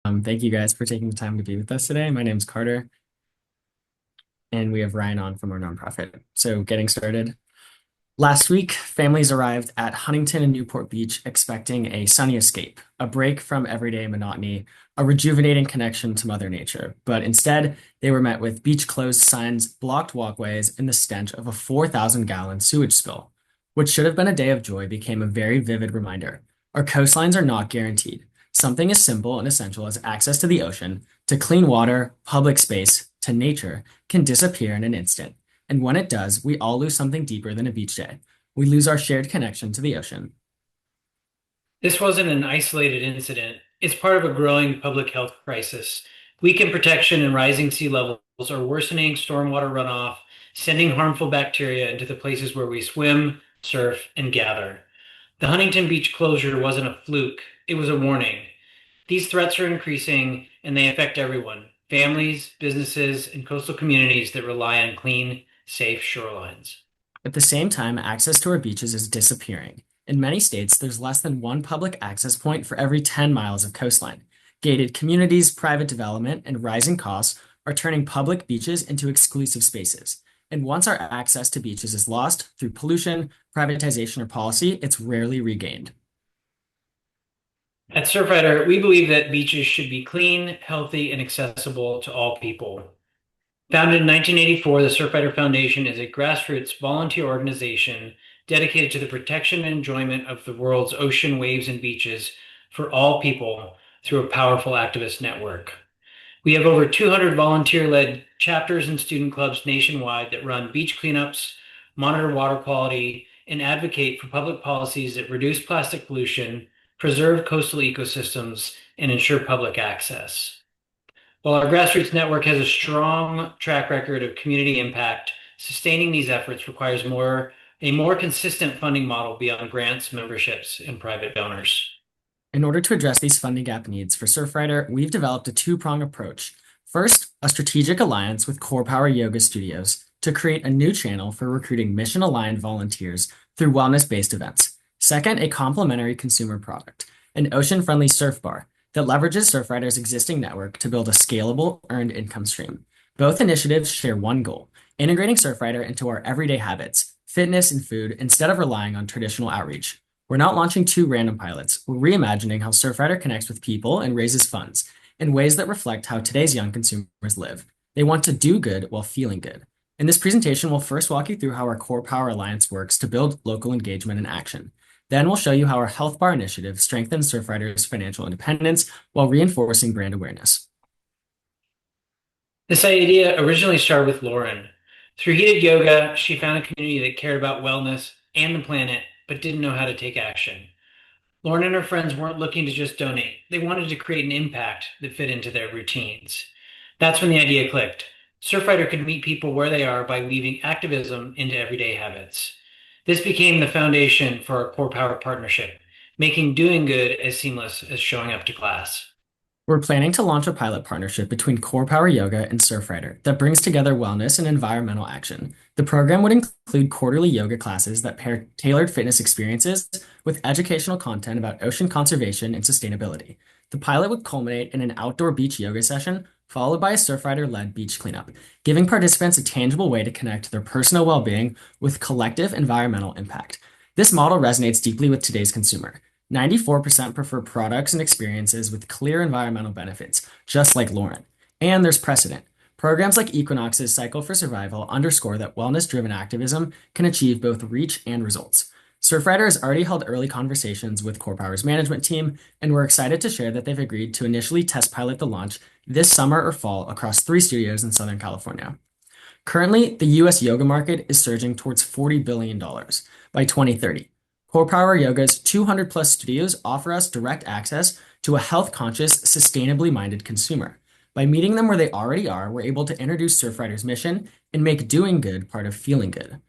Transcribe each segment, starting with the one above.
Thank you guys for taking the time to be with us today. My name's Carter, and we have Ryan on from our nonprofit. So, getting started. Last week, families arrived at Huntington and Newport Beach expecting a sunny escape, a break from everyday monotony, a rejuvenating connection to Mother Nature. But instead, they were met with beach closed signs, blocked walkways, and the stench of a 4,000-gallon sewage spill. What should have been a day of joy became a very vivid reminder. Our coastlines are not guaranteed. Something as simple and essential as access to the ocean, to clean water, public space, to nature, can disappear in an instant. And when it does, we all lose something deeper than a beach day. We lose our shared connection to the ocean. This wasn't an isolated incident. It's part of a growing public health crisis. Weakened protection and rising sea levels are worsening stormwater runoff, sending harmful bacteria into the places where we swim, surf, and gather. The Huntington Beach closure wasn't a fluke, it was a warning. These threats are increasing and they affect everyone families, businesses, and coastal communities that rely on clean, safe shorelines. At the same time, access to our beaches is disappearing. In many states, there's less than one public access point for every 10 miles of coastline. Gated communities, private development, and rising costs are turning public beaches into exclusive spaces. And once our access to beaches is lost through pollution, privatization, or policy, it's rarely regained. At Surfrider, we believe that beaches should be clean, healthy, and accessible to all people. Founded in 1984, the Surfrider Foundation is a grassroots volunteer organization dedicated to the protection and enjoyment of the world's ocean, waves, and beaches for all people through a powerful activist network. We have over 200 volunteer-led chapters and student clubs nationwide that run beach cleanups, monitor water quality, and advocate for public policies that reduce plastic pollution, preserve coastal ecosystems, and ensure public access. While our grassroots network has a strong track record of community impact, sustaining these efforts requires a more consistent funding model beyond grants, memberships, and private donors. In order to address these funding gap needs for Surfrider, we've developed a two-prong approach. First, a strategic alliance with Core Power Yoga Studios to create a new channel for recruiting mission-aligned volunteers through wellness-based events. Second, a complementary consumer product, an ocean-friendly surf bar that leverages Surfrider's existing network to build a scalable, earned income stream. Both initiatives share one goal: integrating Surfrider into our everyday habits, fitness, and food instead of relying on traditional outreach. We're not launching two random pilots. We're reimagining how Surfrider connects with people and raises funds in ways that reflect how today's young consumers live. They want to do good while feeling good. In this presentation, we'll first walk you through how our Core Power Alliance works to build local engagement and action. Then we'll show you how our Health Bar initiative strengthens Surfrider's financial independence while reinforcing brand awareness. This idea originally started with Lauren. Through heated yoga, she found a community that cared about wellness and the planet, but didn't know how to take action. Lauren and her friends weren't looking to just donate. They wanted to create an impact that fit into their routines. That's when the idea clicked. Surfrider could meet people where they are by weaving activism into everyday habits. This became the foundation for our Core Power partnership, making doing good as seamless as showing up to class. We're planning to launch a pilot partnership between Core Power Yoga and Surfrider that brings together wellness and environmental action. The program would include quarterly yoga classes that pair tailored fitness experiences with educational content about ocean conservation and sustainability. The pilot would culminate in an outdoor beach yoga session, followed by a Surfrider-led beach cleanup, giving participants a tangible way to connect their personal well-being with collective environmental impact. This model resonates deeply with today's consumer. 94% prefer products and experiences with clear environmental benefits, just like Lauren. And there's precedent. Programs like Equinox's Cycle for Survival underscore that wellness-driven activism can achieve both reach and results. Surfrider has already held early conversations with Core Power's management team, and we're excited to share that they've agreed to initially test pilot the launch this summer or fall across 3 studios in Southern California. Currently, the US yoga market is surging towards $40 billion by 2030. Core Power Yoga's 200 plus studios offer us direct access to a health conscious, sustainably minded consumer. By meeting them where they already are, we're able to introduce Surfrider's mission and make doing good part of feeling good.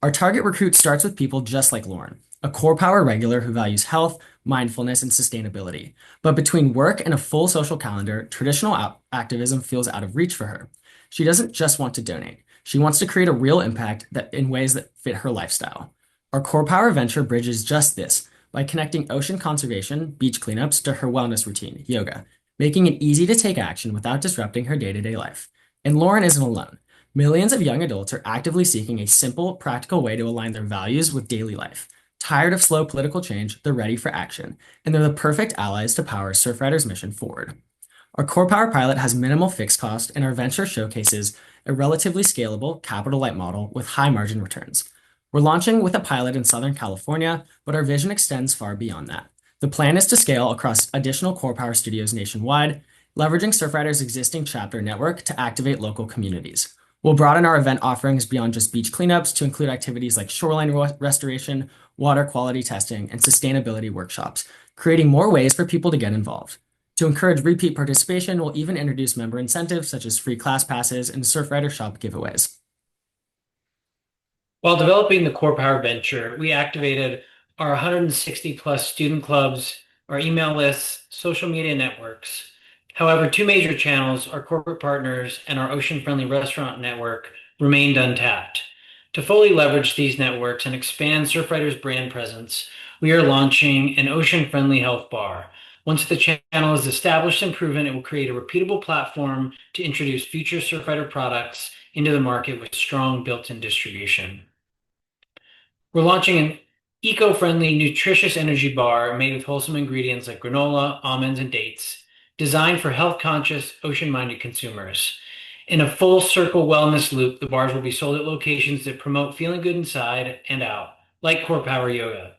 Our target recruit starts with people just like Lauren, a Core Power regular who values health, mindfulness, and sustainability. But between work and a full social calendar, traditional activism feels out of reach for her. She doesn't just want to donate. She wants to create a real impact in ways that fit her lifestyle. Our Core Power venture bridges just this by connecting ocean conservation, beach cleanups, to her wellness routine, yoga. making it easy to take action without disrupting her day-to-day life. And Lauren isn't alone. Millions of young adults are actively seeking a simple, practical way to align their values with daily life. Tired of slow political change, they're ready for action, and they're the perfect allies to power Surfrider's mission forward. Our core power pilot has minimal fixed cost, and our venture showcases a relatively scalable capital light model with high margin returns. We're launching with a pilot in Southern California, but our vision extends far beyond that. The plan is to scale across additional core power studios nationwide, leveraging Surfrider's existing chapter network to activate local communities. We'll broaden our event offerings beyond just beach cleanups to include activities like shoreline restoration, water quality testing, and sustainability workshops, creating more ways for people to get involved. To encourage repeat participation, we'll even introduce member incentives such as free class passes and Surfrider Shop giveaways. While developing the Core Power venture, we activated our 160 plus student clubs, our email lists, social media networks. However, two major channels, our corporate partners and our ocean-friendly restaurant network, remained untapped. To fully leverage these networks and expand Surfrider's brand presence, we are launching an ocean-friendly health bar. Once the channel is established and proven, it will create a repeatable platform to introduce future Surfrider products into the market with strong built-in distribution. We're launching an eco-friendly, nutritious energy bar made with wholesome ingredients like granola, almonds, and dates, designed for health-conscious, ocean-minded consumers. In a full circle wellness loop, the bars will be sold at locations that promote feeling good inside and out, like Core Power Yoga.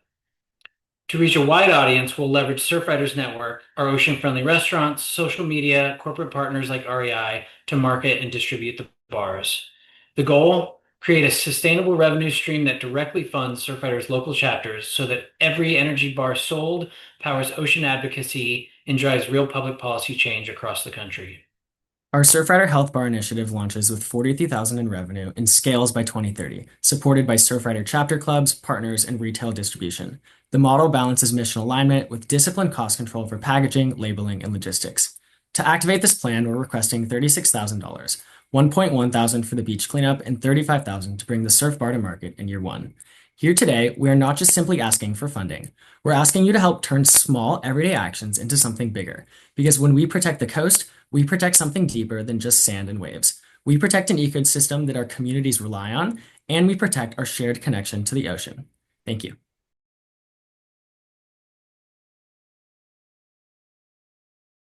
To reach a wide audience, we'll leverage Surfrider's network, our ocean-friendly restaurants, social media, corporate partners like REI to market and distribute the bars. The goal? Create a sustainable revenue stream that directly funds Surfrider's local chapters so that every energy bar sold powers ocean advocacy and drives real public policy change across the country. Our Surfrider Health Bar initiative launches with 43,000 in revenue and scales by 2030, supported by Surfrider chapter clubs, partners, and retail distribution. The model balances mission alignment with disciplined cost control for packaging, labeling, and logistics. To activate this plan, we're requesting $36,000, 1.1 thousand for the beach cleanup, and 35,000 to bring the surf bar to market in year one. Here today, we are not just simply asking for funding. We're asking you to help turn small, everyday actions into something bigger. Because when we protect the coast, we protect something deeper than just sand and waves. We protect an ecosystem that our communities rely on, and we protect our shared connection to the ocean. Thank you.